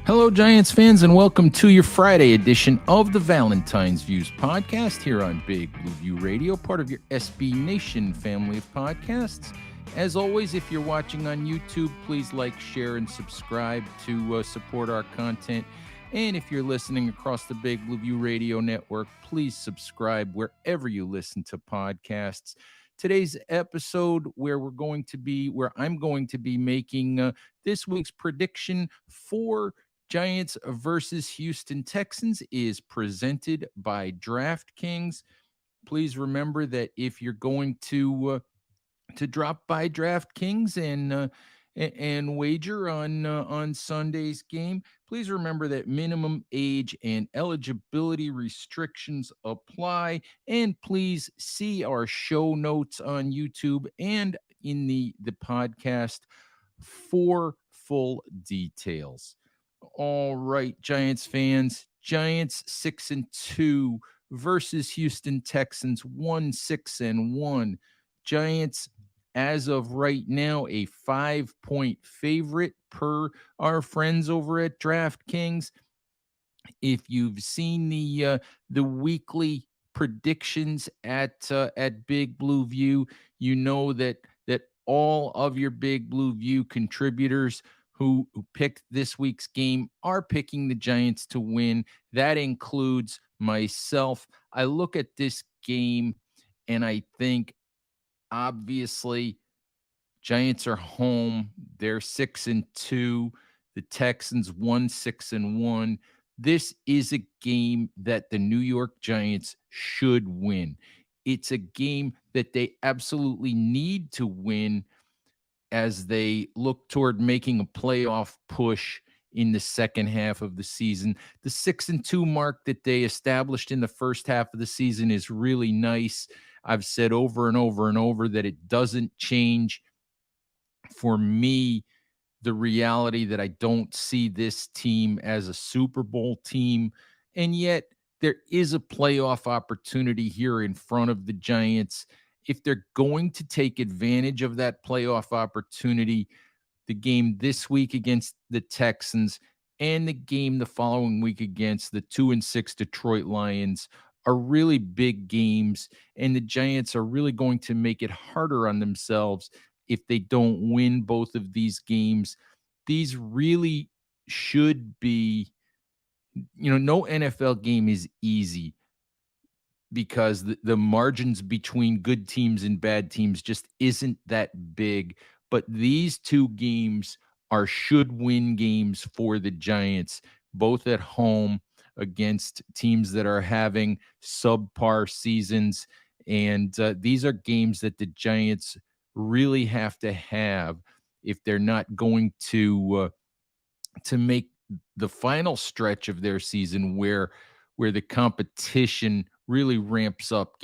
Hello, Giants fans, and welcome to your Friday edition of the Valentine's Views podcast here on Big Blue View Radio, part of your SB Nation family of podcasts. As always, if you're watching on YouTube, please like, share, and subscribe to support our content. And if you're listening across the Big Blue View Radio network, please subscribe wherever you listen to podcasts. Today's episode, where I'm going to be making this week's prediction for Giants versus Houston Texans, is presented by DraftKings. Please remember that if you're going to drop by DraftKings and wager on Sunday's game, please remember that minimum age and eligibility restrictions apply. And please see our show notes on YouTube and in the podcast for full details. All right, Giants fans. Giants 6-2 versus Houston Texans 1-6-1. Giants, as of right now, a 5-point favorite per our friends over at DraftKings. If you've seen the weekly predictions at Big Blue View, you know that all of your Big Blue View contributors who picked this week's game are picking the Giants to win. That includes myself. I look at this game and I think, obviously, Giants are home. They're 6-2. The Texans 1-6-1. This is a game that the New York Giants should win. It's a game that they absolutely need to win as they look toward making a playoff push in the second half of the season. The 6-2 mark that they established in the first half of the season is really nice. I've said over and over and over that it doesn't change for me the reality that I don't see this team as a Super Bowl team. And yet there is a playoff opportunity here in front of the Giants. If they're going to take advantage of that playoff opportunity, the game this week against the Texans and the game the following week against the 2-6 Detroit Lions are really big games, and the Giants are really going to make it harder on themselves if they don't win both of these games. These really should be, no NFL game is easy because the margins between good teams and bad teams just isn't that big. But these two games are should-win games for the Giants, both at home against teams that are having subpar seasons. And these are games that the Giants really have to have if they're not going to make the final stretch of their season where the competition really ramps up.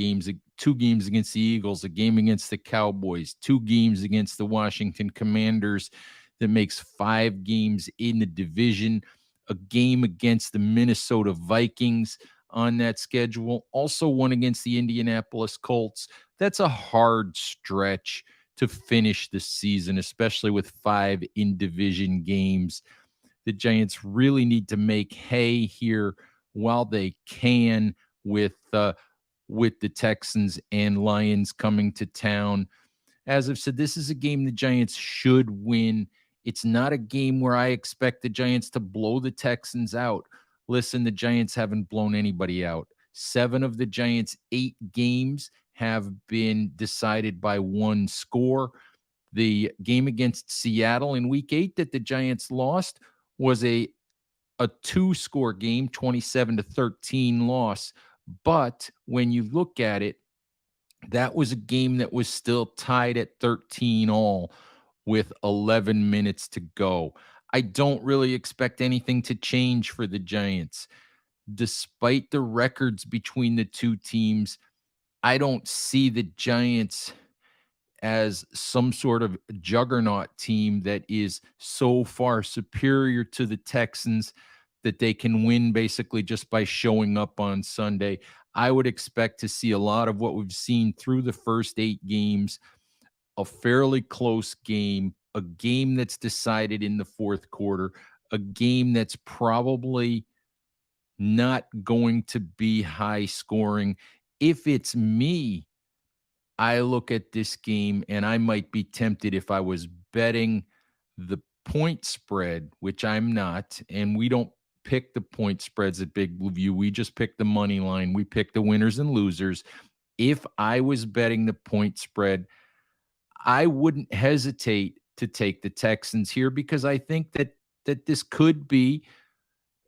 Two games against the Eagles, a game against the Cowboys, two games against the Washington Commanders. That makes 5 games in the division, a game against the Minnesota Vikings on that schedule, also one against the Indianapolis Colts. That's a hard stretch to finish the season, especially with 5 in-division games. The Giants really need to make hay here while they can with the Texans and Lions coming to town. As I've said, this is a game the Giants should win. It's not a game where I expect the Giants to blow the Texans out. Listen, the Giants haven't blown anybody out. 7 of the Giants' 8 games have been decided by 1 score. The game against Seattle in Week 8 that the Giants lost was a 2-score game, 27-13 loss. But when you look at it, that was a game that was still tied at 13 all with 11 minutes to go. I don't really expect anything to change for the Giants. Despite the records between the two teams, I don't see the Giants as some sort of juggernaut team that is so far superior to the Texans that they can win basically just by showing up on Sunday. I would expect to see a lot of what we've seen through the first 8 games, a fairly close game, a game that's decided in the fourth quarter, a game that's probably not going to be high scoring. If it's me, I look at this game and I might be tempted if I was betting the point spread, which I'm not, and we don't pick the point spreads at Big Blue View. We just pick the money line. We pick the winners and losers. If I was betting the point spread, I wouldn't hesitate to take the Texans here because I think that this could be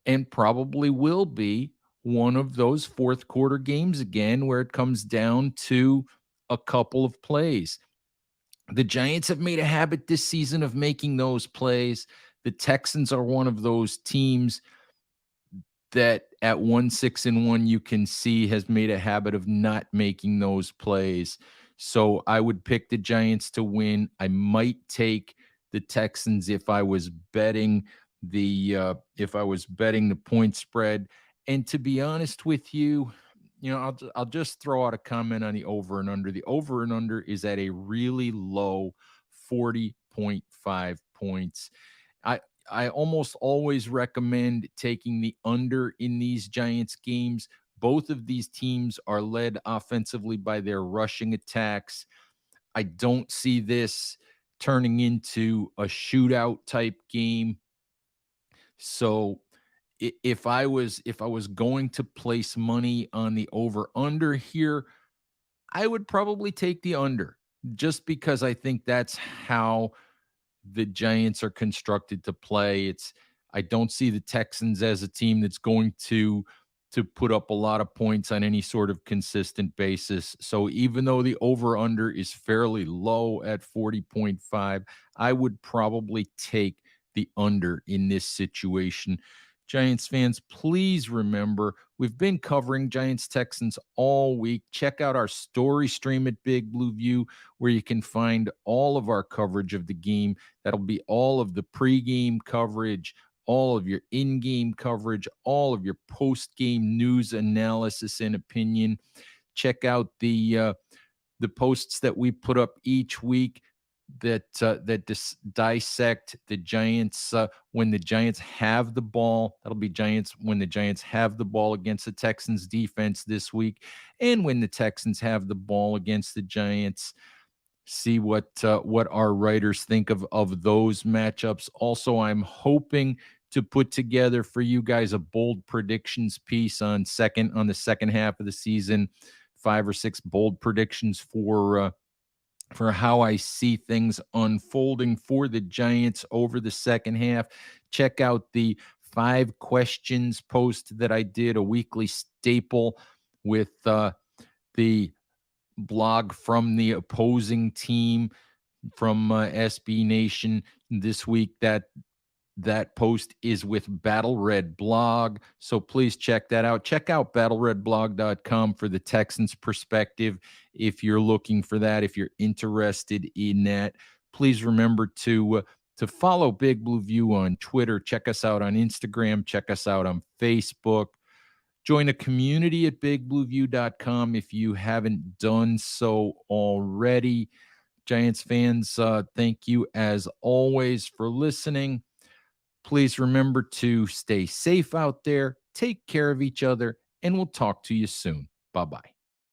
and probably will be one of those fourth quarter games again where it comes down to a couple of plays. The Giants have made a habit this season of making those plays. The Texans are one of those teams that at 1-6-1 you can see has made a habit of not making those plays. So I would pick the Giants to win. I might take the Texans if I was betting the point spread. And to be honest with you, I'll just throw out a comment on the over and under. The over and under is at a really low 40.5 points. I I almost always recommend taking the under in these Giants games. Both of these teams are led offensively by their rushing attacks. I don't see this turning into a shootout type game. So if I was going to place money on the over under here, I would probably take the under just because I think that's how the Giants are constructed to play. I don't see the Texans as a team that's going to put up a lot of points on any sort of consistent basis. So even though the over under is fairly low at 40.5, I would probably take the under in this situation. Giants fans, please remember we've been covering Giants Texans all week. Check out our story stream at Big Blue View, where you can find all of our coverage of the game. That'll be all of the pregame coverage, all of your in-game coverage, all of your post-game news analysis and opinion. Check out the posts that we put up each week that dissect the Giants when the Giants have the ball. That'll be Giants when the Giants have the ball against the Texans defense this week, and when the Texans have the ball against the Giants. See what our writers think of those matchups. Also, I'm hoping to put together for you guys a bold predictions piece on the second half of the season. 5 or 6 bold predictions for how I see things unfolding for the Giants over the second half. Check out the 5 questions post that I did, a weekly staple with the blog from the opposing team from SB Nation this week. That post is with Battle Red Blog. So please check that out. Check out battleredblog.com for the Texans perspective if you're looking for that, if you're interested in that. Please remember to follow Big Blue View on Twitter. Check us out on Instagram. Check us out on Facebook. Join the community at bigblueview.com if you haven't done so already. Giants fans, thank you as always for listening. Please remember to stay safe out there, take care of each other, and we'll talk to you soon. Bye-bye.